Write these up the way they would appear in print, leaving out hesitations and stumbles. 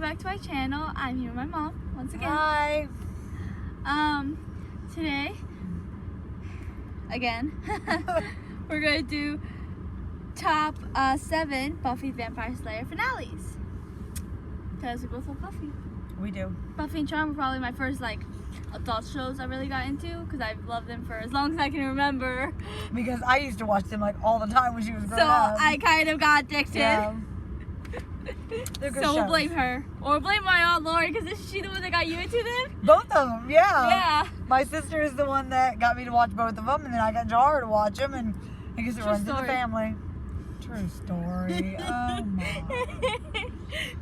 back to my channel. I'm here with my mom once again. Hi. Today, again, we're going to do top 7 Buffy Vampire Slayer finales. Because we both love Buffy. We do. Buffy and Charm were probably my first adult shows I really got into because I've loved them for as long as I can remember. Because I used to watch them all the time when she was growing up. So I kind of got addicted. Yeah. They're good So we'll shows. blame her. Or blame my Aunt Lori because is she the one that got you into them? Both of them, yeah. Yeah. My sister is the one that got me to watch both of them, and then I got Jar to watch them, and I guess it True runs in the story. family. True story. Oh my.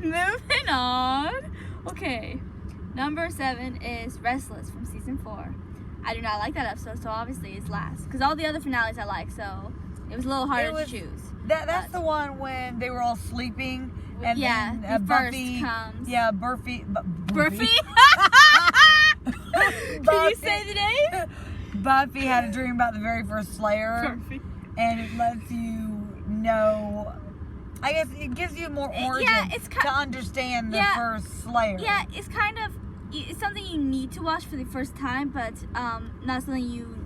Moving on. Okay. Number 7 is Restless from season 4. I do not like that episode, so obviously it's last. Because all the other finales I like, so it was a little harder to choose. That's the one when they were all sleeping, and yeah, then first Buffy comes. Yeah, Buffy. Buffy? Can you say the name? Buffy had a dream about the very first Slayer, Buffy. and it lets you know. I guess it gives you more origin to understand the first Slayer. Yeah, it's kind of something you need to watch for the first time, but not something you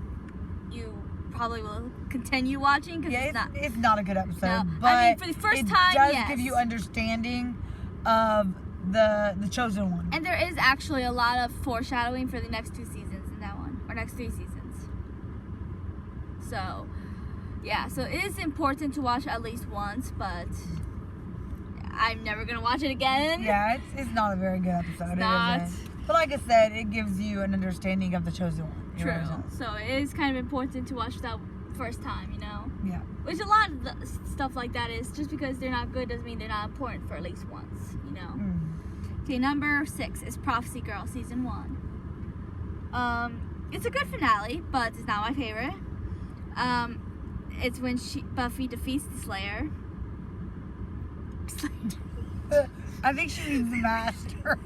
probably will continue watching because it's not a good episode. No. But I mean, for the first time, it does give you understanding of the chosen one. And there is actually a lot of foreshadowing for the next 2 seasons in that one, or next 3 seasons. So, yeah, so it is important to watch at least once, but I'm never gonna watch it again. Yeah, it's not a very good episode. It's not. It isn't. But like I said, it gives you an understanding of the chosen one. True. So it is kind of important to watch that first time, you know? Yeah. Which a lot of the stuff like that is, just because they're not good doesn't mean they're not important for at least once, you know? Okay, number 6 is Prophecy Girl, season 1. It's a good finale, but it's not my favorite. It's when Buffy defeats the Slayer. I think she means the master.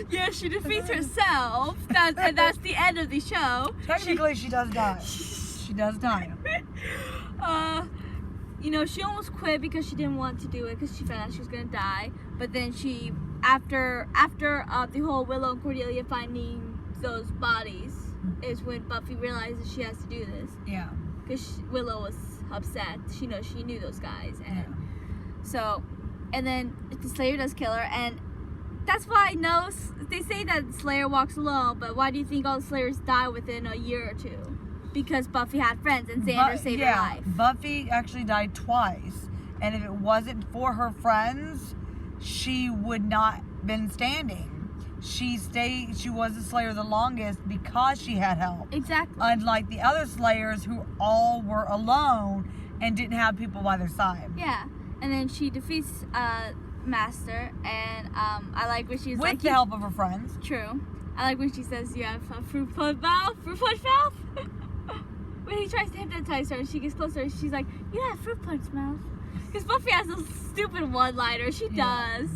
Yeah, she defeats herself. And that's the end of the show. Technically, she does die. She does die. She almost quit because she didn't want to do it because she found out she was gonna die. But then she, after the whole Willow and Cordelia finding those bodies, is when Buffy realizes she has to do this. Yeah. Because Willow was upset. She knew those guys, and so, and then the Slayer does kill her, and that's why I know they say that Slayer walks alone. But why do you think all the Slayers die within a year or 2? Because Buffy had friends and Xander saved her life. Buffy actually died twice, and if it wasn't for her friends, she would not been standing. She was the Slayer the longest because she had help. Exactly. Unlike the other Slayers who all were alone and didn't have people by their side. Yeah. And then she defeats Master, and I like when she's with the help of her friends. True. I like when she says you have a fruit punch mouth. When he tries to hypnotize her and she gets closer, she's like, you have fruit punch mouth. Because Buffy has those stupid one-liners. She does.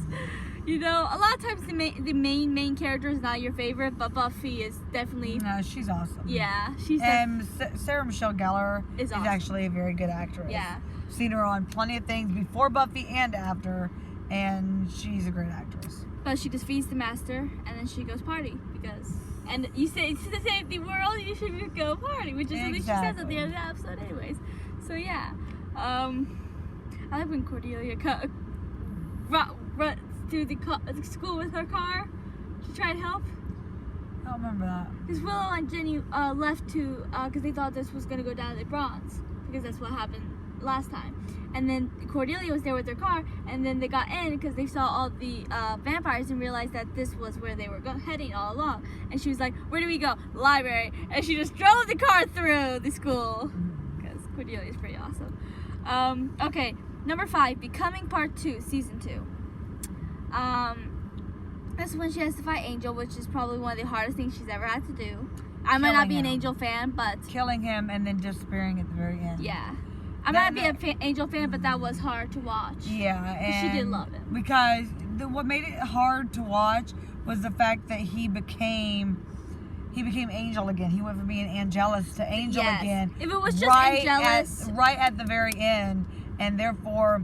You know, a lot of times the main character is not your favorite, but Buffy is definitely. No, she's awesome. Yeah, and Sarah Michelle Gellar is awesome. Actually a very good actress. Yeah. Seen her on plenty of things before Buffy and after, and she's a great actress. But she defeats the Master, and then she goes party and you say to save the world, you should go party, which is what she says at the end of the episode, anyways. So yeah, I like when Cordelia runs through the school with her car to try to help. I don't remember that. Because Willow and Jenny left because they thought this was gonna go down to the bronze, because that's what happened last time. And then Cordelia was there with their car, and then they got in because they saw all the vampires and realized that this was where they were heading all along. And she was like, where do we go? The library. And she just drove the car through the school. Because Cordelia is pretty awesome. Okay, number 5, Becoming Part 2, Season 2. This is when she has to fight Angel, which is probably one of the hardest things she's ever had to do. I might not be an Angel fan, but killing him and then disappearing at the very end. Yeah. I might not be an Angel fan, but that was hard to watch. Yeah, and she did love him. Because what made it hard to watch was the fact that he became Angel again. He went from being Angelus to Angel again. If it was just Angelus, right at the very end, and therefore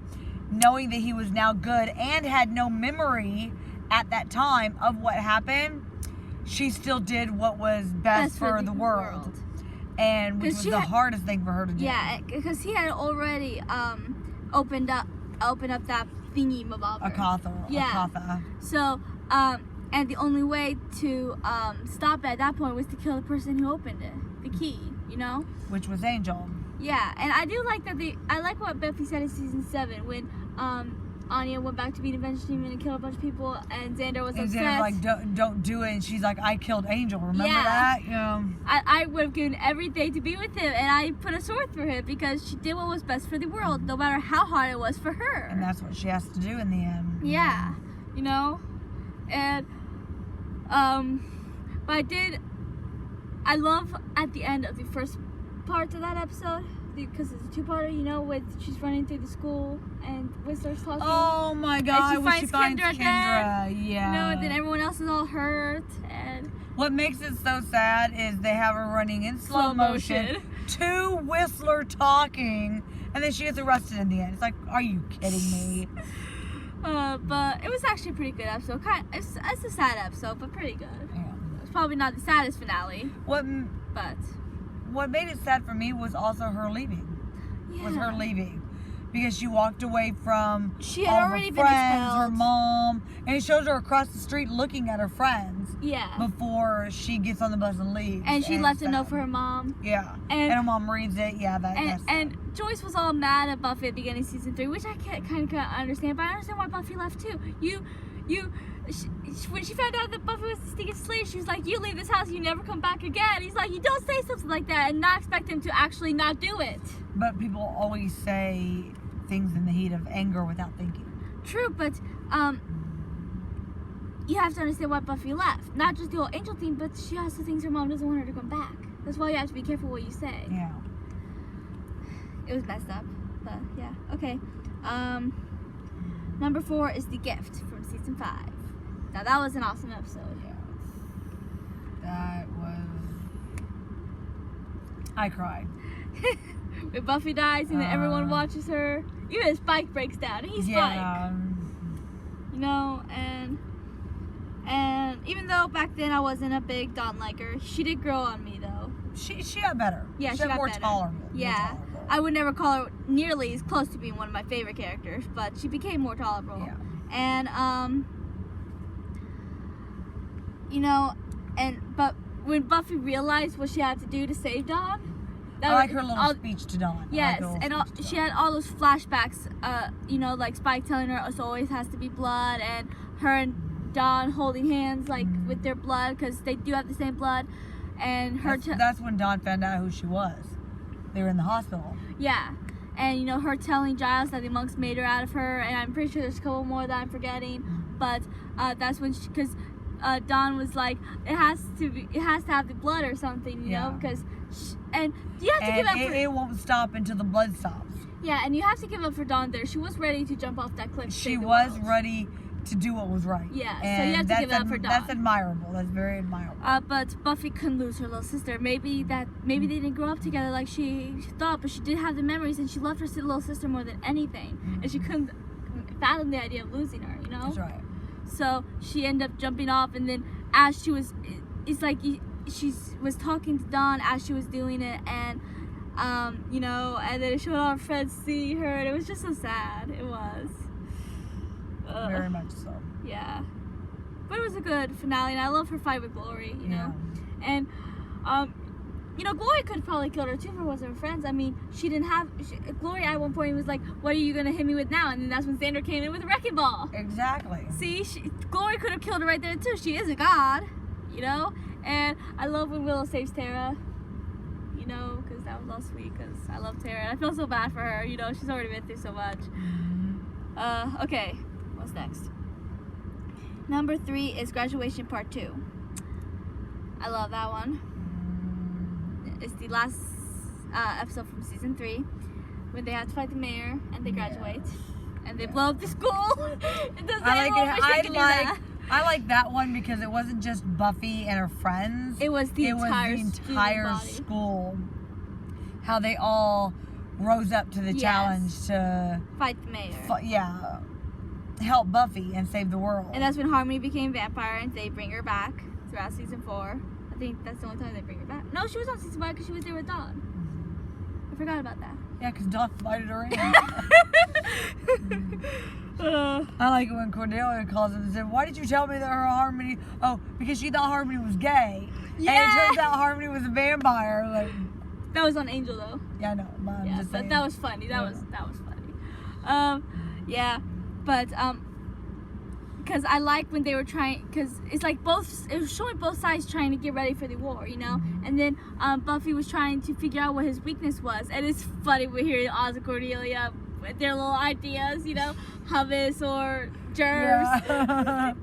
knowing that he was now good and had no memory at that time of what happened, she still did what was best for the world. And which was the hardest thing for her to do. Yeah, because he had already opened up that thingy mabob. A katha. So, and the only way to stop it at that point was to kill the person who opened it, the key, you know? Which was Angel. Yeah, and I do like that I like what Buffy said in season 7 when Anya went back to being Avenged Demon and killed a bunch of people, and Xander was obsessed. Xander's like, don't do it, and she's like, I killed Angel. Remember that? Yeah. I would have given everything to be with him, and I put a sword through him because she did what was best for the world, no matter how hard it was for her. And that's what she has to do in the end. Yeah, you know, and but I love at the end of the first part of that episode, because it's a two-parter, you know, with she's running through the school and Whistler's talking. Oh my God! And she finds Kendra. Yeah. You know, and then everyone else is all hurt. And what makes it so sad is they have her running in slow motion to Whistler talking, and then she gets arrested in the end. It's like, are you kidding me? But it was actually a pretty good episode. It's a sad episode, but pretty good. Yeah. It's probably not the saddest finale. What made it sad for me was also her leaving. Yeah. Was her leaving. Because she walked away from she had all already her been friends, expelled. her mom, and it shows her across the street looking at her friends. Yeah. Before she gets on the bus and leaves. And she left a note for her mom. Yeah. And her mom reads it. Yeah, and Joyce was all mad at Buffy at the beginning of season 3, which I kind of understand, but I understand why Buffy left too. When she found out that Buffy was the stinking slave, she was like, you leave this house, you never come back again. He's like, you don't say something like that and not expect him to actually not do it. But people always say things in the heat of anger without thinking. True, but you have to understand why Buffy left. Not just the whole Angel thing, but she also thinks her mom doesn't want her to come back. That's why you have to be careful what you say. Yeah. It was messed up, but yeah. Okay. Number 4 is The Gift from season 5. Now that was an awesome episode. Yeah. That was... I cried. When Buffy dies and then everyone watches her. Even Spike breaks down. He's Spike. You know, and even though back then I wasn't a big Dawn liker, she did grow on me though. She got better. Yeah, she got more better. tolerable. Yeah. More tolerable. I would never call her nearly as close to being one of my favorite characters, but she became more tolerable. Yeah. And you know, but when Buffy realized what she had to do to save Dawn, I like her little speech to Dawn. Yes, and she had all those flashbacks. You know, like Spike telling her it always has to be blood, and her and Dawn holding hands, like with their blood, because they do have the same blood. And her. That's when Dawn found out who she was. They were in the hospital. Yeah, and you know, her telling Giles that the monks made her out of her, and I'm pretty sure there's a couple more that I'm forgetting. But that's when because Dawn was like, it has to have the blood or something, you know, because and you have to give up for it won't stop until the blood stops. Yeah, and you have to give up for Dawn there. She was ready to jump off that cliff. She was ready to do what was right. Yeah, so you have to give up for Dawn. That's admirable. That's very admirable. But Buffy couldn't lose her little sister. Maybe they didn't grow up together like she thought, but she did have the memories, and she loved her little sister more than anything. And she couldn't fathom the idea of losing her, you know? That's right. So she ended up jumping off, and then as she was, it's like she was talking to Dawn as she was doing it, and you know, and then it showed all her friends see her, and it was just so sad. It was. Very much so. Yeah. But it was a good finale, and I love her fight with Glory, you know? And, you know, Glory could have probably killed her too if it wasn't her friends. I mean, Glory at one point was like, what are you going to hit me with now? And then that's when Xander came in with a wrecking ball. Exactly. See, Glory could have killed her right there too. She is a god, you know? And I love when Willow saves Tara, you know, because that was all sweet, because I love Tara. And I feel so bad for her, you know, she's already been through so much. Okay. What's next? Number 3 is Graduation Part 2. I love that one. It's the last episode from season 3 when they have to fight the mayor and they graduate and they blow up the school. I like that one because it wasn't just Buffy and her friends. It was the entire school. How they all rose up to the Yes. challenge to Fight the mayor. help Buffy and save the world. And that's when Harmony became vampire, and they bring her back throughout season 4. I think that's the only time they bring her back. No, she was on season 5 because she was there with Dawn. I forgot about that. Yeah, because Dawn invited her in. I like it when Cordelia calls him and said, "Why did you tell me that her Harmony?" Oh, because she thought Harmony was gay. Yeah. And it turns out Harmony was a vampire. Like, That was on Angel though. yeah, I know. But I'm Yeah, just but saying. that was funny. That was funny. Yeah, but because I like when they were trying, because it's like it was showing both sides trying to get ready for the war, you know. And then Buffy was trying to figure out what his weakness was, and it's funny we hear Oz and Cordelia with their little ideas, you know, hummus or germs. Yeah.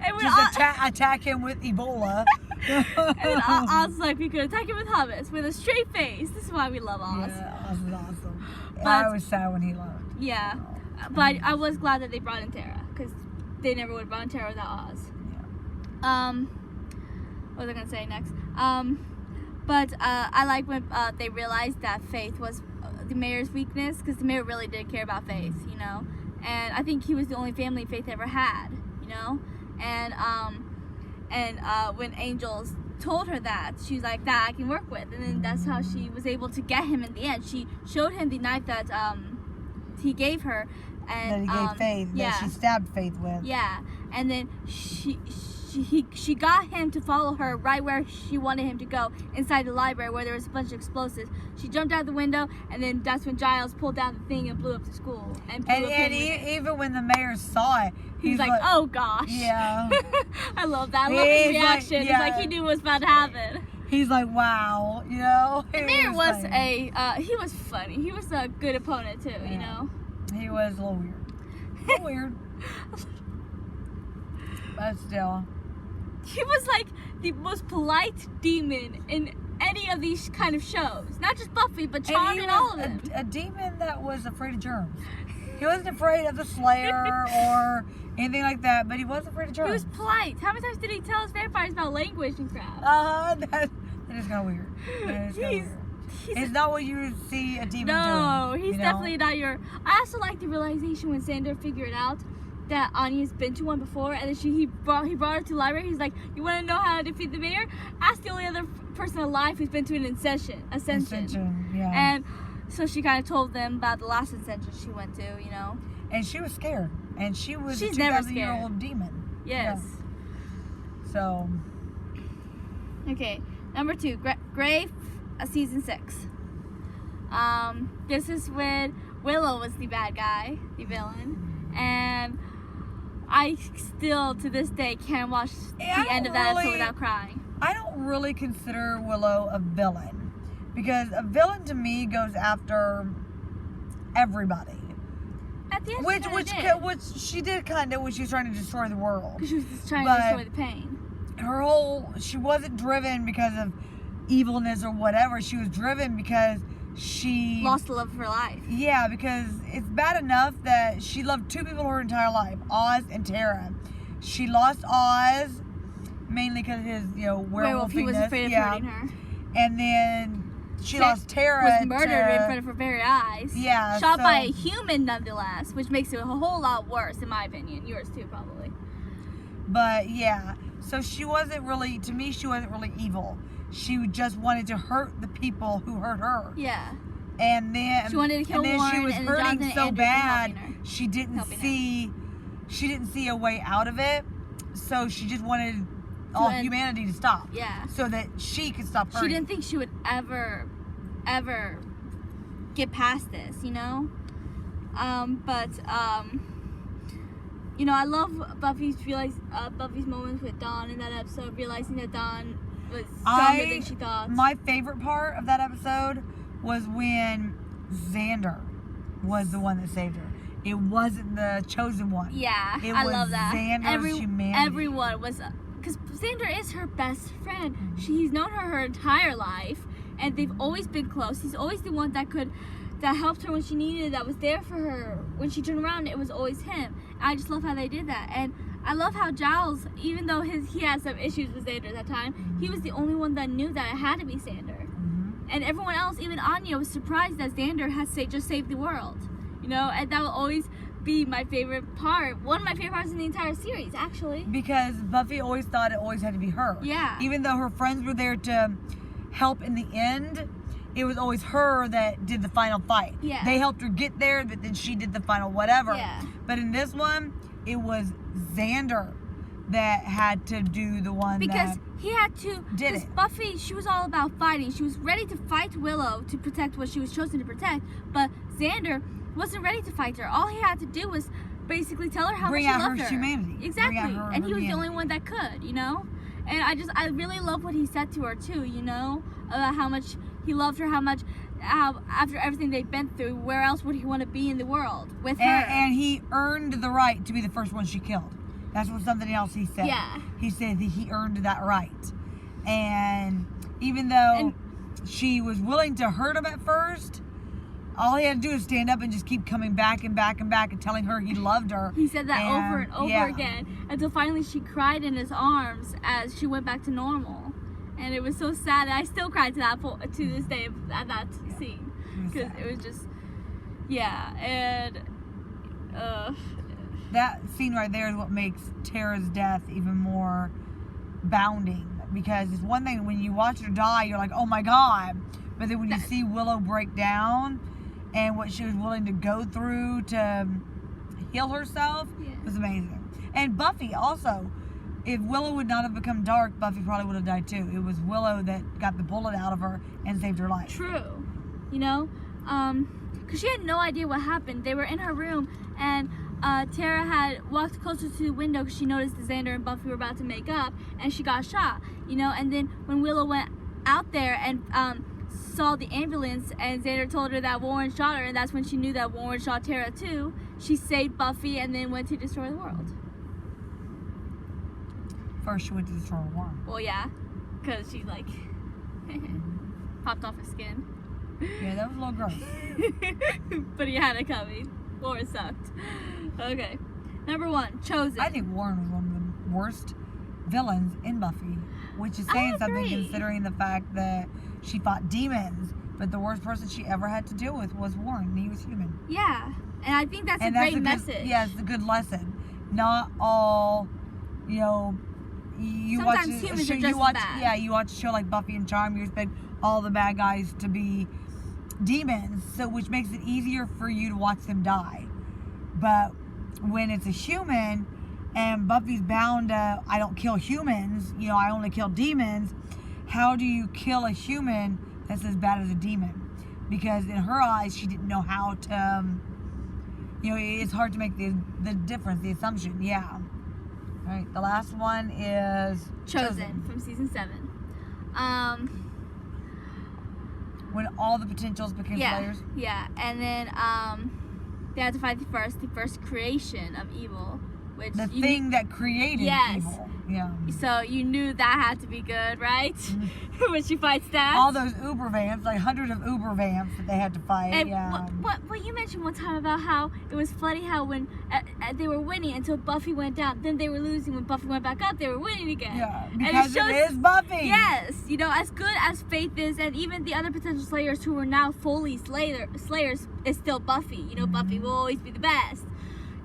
And when Just attack him with Ebola. and then Oz's like, we could attack him with hummus with a straight face. This is why we love Oz. Yeah, Oz is awesome. But- I was sad when he left. Yeah, but I was glad that they brought in Tara, because they never would have brought in Tara without Oz. Yeah. What was I gonna say next? But I like when they realized that Faith was the mayor's weakness, because the mayor really did care about Faith, you know. And I think he was the only family Faith ever had, you know. And when Angels told her that, she was like, "That I can work with," and then that's how she was able to get him in the end. She showed him the knife that he gave her, and That he gave Faith, yeah. that she stabbed Faith with. Yeah, and then she got him to follow her right where she wanted him to go, inside the library where there was a bunch of explosives. She jumped out the window, and then that's when Giles pulled down the thing and blew up the school. And Even when the mayor saw it, he's like, "Oh gosh." Yeah. I love that. I love his reaction. It's like he knew what was about to happen. He's like, "Wow," you know. The mayor was he was funny. He was a good opponent too, you know. He was a little weird. A little weird. But still. He was like the most polite demon in any of these kind of shows. Not just Buffy, but Charmed and all of them. A demon that was afraid of germs. He wasn't afraid of the Slayer or anything like that, but he was afraid of germs. He was polite. How many times did he tell his vampires about language and crap? That is kind of weird. That is kind of weird. It's not what you would see a demon doing. No, he's you know? definitely not your... I also like the realization when Xander figured out that Anya's been to one before, and then he brought her to the library. He's like, "You want to know how to defeat the mayor? Ask the only other person alive who's been to an ascension. Yeah. And so she kind of told them about the last ascension she went to, you know. And she was scared. And she was She's a never 2,000-year-old demon. Yes. Yeah. So. Okay, number 2, Grey, season 6. This is when Willow was the bad guy, the villain, and I still, to this day, can't watch the end of that episode without crying. I don't really consider Willow a villain, because a villain to me goes after everybody. At the end, Which she did kind of when she was trying to destroy the world. because she was just trying to destroy the pain. She wasn't driven because of evilness or whatever. She was driven because she Lost the love of her life. Yeah, because it's bad enough that she loved 2 people her entire life, Oz and Tara. She lost Oz mainly because of his, werewolfiness. He was afraid of hurting her. And then she lost Tara. Was murdered in front of her very eyes. Yeah. Shot by a human, nonetheless, which makes it a whole lot worse, in my opinion. Yours too, probably. But yeah, so she wasn't really evil. She just wanted to hurt the people who hurt her. Yeah. And then she wanted to kill Warren, Warren, she was and hurting Jonathan so and bad she didn't see a way out of it. So she just wanted all humanity to stop. Yeah. So that she could stop hurting. She didn't think she would ever get past this, you know? I love Buffy's moments with Dawn in that episode, realizing that Dawn was stronger than she thought. My favorite part of that episode was when Xander was the one that saved her. It wasn't the chosen one. Yeah, I love that. Xander's humanity. Everyone was, because Xander is her best friend. He's known her entire life, and they've always been close. He's always the one that helped her when she needed, that was there for her. When she turned around, it was always him. I just love how they did that. And I love how Giles, even though he had some issues with Xander at that time, he was the only one that knew that it had to be Xander. and everyone else, even Anya, was surprised that Xander had just saved the world. You know, and that will always be my favorite part. One of my favorite parts in the entire series, actually. Because Buffy always thought it always had to be her. Yeah. Even though her friends were there to help in the end, it was always her that did the final fight. Yeah. They helped her get there, but then she did the final whatever. Yeah. But in this one, it was Xander that had to do the one because that he had to. did Because it. Buffy, she was all about fighting. She was ready to fight Willow to protect what she was chosen to protect. But Xander wasn't ready to fight her. All he had to do was basically tell her how Bring much out he loved her her. humanity. Exactly. Bring out her And he was the humanity. only one that could, you know? And I really love what he said to her too, you know? About how much he loved her, how after everything they've been through, where else would he want to be in the world with her? And he earned the right to be the first one she killed. That's what something else he said. Yeah. He said that he earned that right. And even though she was willing to hurt him at first, all he had to do is stand up and just keep coming back and back and back and telling her he loved her. He said that over and over yeah. again until finally she cried in his arms as she went back to normal. And it was so sad. I still cry to this day at that scene. Because it was just, yeah. And, that scene right there is what makes Tara's death even more bounding. Because it's one thing when you watch her die, you're like, oh my God. But then when you see Willow break down and what she was willing to go through to heal herself, it was amazing. And Buffy also, if Willow would not have become dark, Buffy probably would have died too. It was Willow that got the bullet out of her and saved her life. True. You know? Because she had no idea what happened. They were in her room and Tara had walked closer to the window because she noticed that Xander and Buffy were about to make up and she got shot. You know? And then when Willow went out there and saw the ambulance and Xander told her that Warren shot her, and that's when she knew that Warren shot Tara too. She saved Buffy and then went to destroy the world. First she went to destroy Warren. Well, yeah, because she like popped off her skin. Yeah, that was a little gross. But he had it coming. Warren sucked. Okay, number 1, Chosen. I think Warren was one of the worst villains in Buffy, which is saying something considering the fact that she fought demons, but the worst person she ever had to deal with was Warren. He was human. Yeah, and I think that's a great message. Yeah, it's a good lesson. Not all, you know, you Sometimes watch humans show, are just you watch, bad. Yeah, you watch a show like Buffy and Charm, you expect all the bad guys to be demons, so which makes it easier for you to watch them die. But when it's a human and Buffy's bound to, I don't kill humans, you know, I only kill demons, how do you kill a human that's as bad as a demon? Because in her eyes, she didn't know how to, you know, it's hard to make the difference, the assumption, yeah. All right, the last one is Chosen from season 7. When all the potentials became slayers. Yeah, and then they had to fight the first creation of evil, which The thing that created evil. Yeah. So you knew that had to be good, right? When she fights that. All those Uber vamps, like hundreds of Uber vamps that they had to fight. And yeah. what you mentioned one time about how it was funny how when they were winning until Buffy went down, then they were losing. When Buffy went back up, they were winning again. Yeah, And because it is Buffy. Yes, you know, as good as Faith is, and even the other potential Slayers who are now fully Slayers, is still Buffy. You know, Buffy will always be the best.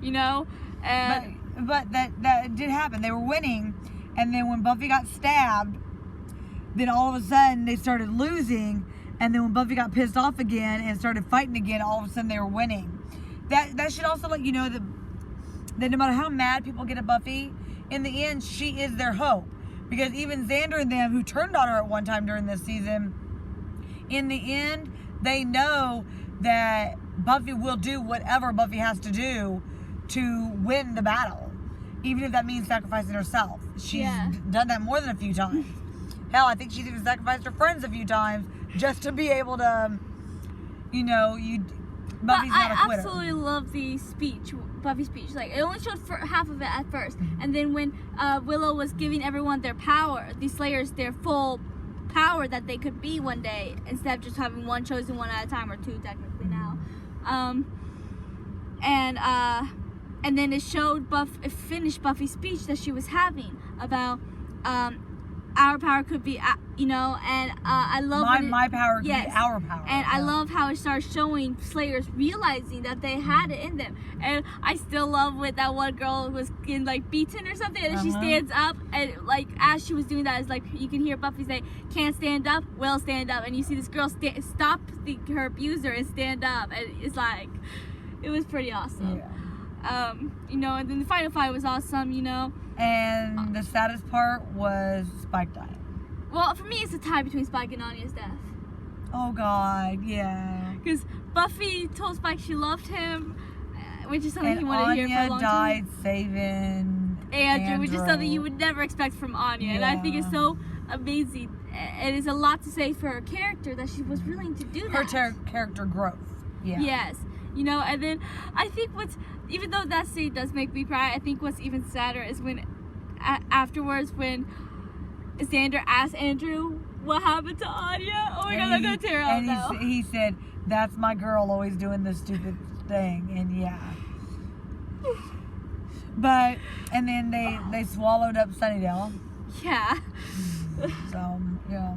You know, but that did happen. They were winning, and then when Buffy got stabbed, then all of a sudden they started losing, and then when Buffy got pissed off again and started fighting again, all of a sudden they were winning. That should also let you know that no matter how mad people get at Buffy, in the end she is their hope. Because even Xander and them, who turned on her at one time during this season, in the end they know that Buffy will do whatever Buffy has to do to win the battle. Even if that means sacrificing herself. She's done that more than a few times. Hell, I think she's even sacrificed her friends a few times just to be able to, you know, Buffy's not a quitter. I absolutely love the speech, Buffy's speech. Like, it only showed half of it at first. And then when Willow was giving everyone their power, the Slayers their full power that they could be one day, instead of just having one chosen one at a time, or two technically now. And then it showed finished Buffy's speech that she was having about our power could be, you know, and I love my power could yes. be our power. And I love how it starts showing Slayers realizing that they had it in them. And I still love with that one girl was getting like beaten or something, and then she stands up, and like as she was doing that, it's like you can hear Buffy say, "Can't stand up, will stand up," and you see this girl stop her abuser and stand up, and it's like, it was pretty awesome. Yeah. You know, and then the final fight was awesome, you know. And the saddest part was Spike dying. Well, for me, it's a tie between Spike and Anya's death. Oh God, yeah. Because Buffy told Spike she loved him, which is something And he wanted to hear for a Anya long died time. saving Andrew, which is something you would never expect from Anya. And I think it's so amazing. It is a lot to say for her character that she was willing to do that. Her character growth. Yeah. Yes. You know, and then I think even though that scene does make me cry, I think what's even sadder is when afterwards when Xander asked Andrew what happened to Anya. Oh my God, I'm gonna tear up now. And he said, "That's my girl always doing this stupid thing," and yeah. But and then they swallowed up Sunnydale. Yeah. So yeah.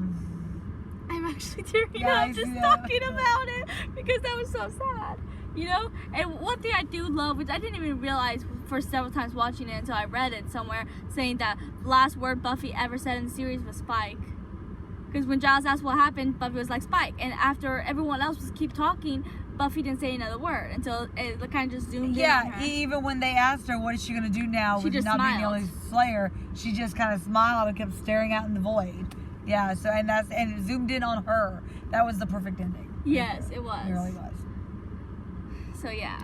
I'm actually tearing up just talking about it because that was so sad, you know. And one thing I do love, which I didn't even realize for several times watching it until I read it somewhere, saying that the last word Buffy ever said in the series was Spike. Because when Giles asked what happened, Buffy was like, Spike. And after everyone else was keep talking, Buffy didn't say another word until it kind of just zoomed in on her. Even when they asked her what is she going to do now with not being the only Slayer, she just kind of smiled and kept staring out in the void. Yeah, so and it zoomed in on her. That was the perfect ending. Yes, it was. It really was. So yeah,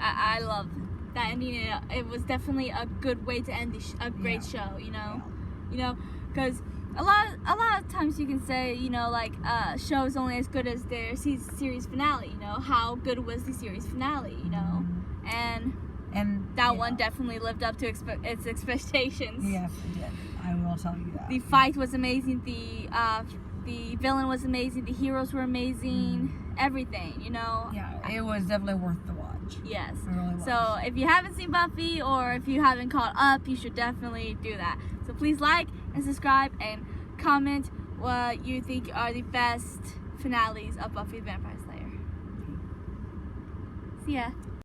I love that ending. It was definitely a good way to end a great show. You know, you know, because a lot of times you can say, you know, like show is only as good as their series finale. You know, how good was the series finale? You know, and that one definitely lived up to its expectations. Yes, it did. I will tell you that. The fight was amazing. The villain was amazing. The heroes were amazing. Everything, you know. Yeah, it was definitely worth the watch. Yes. It really was. So if you haven't seen Buffy or if you haven't caught up, you should definitely do that. So please like and subscribe and comment what you think are the best finales of Buffy the Vampire Slayer. See ya.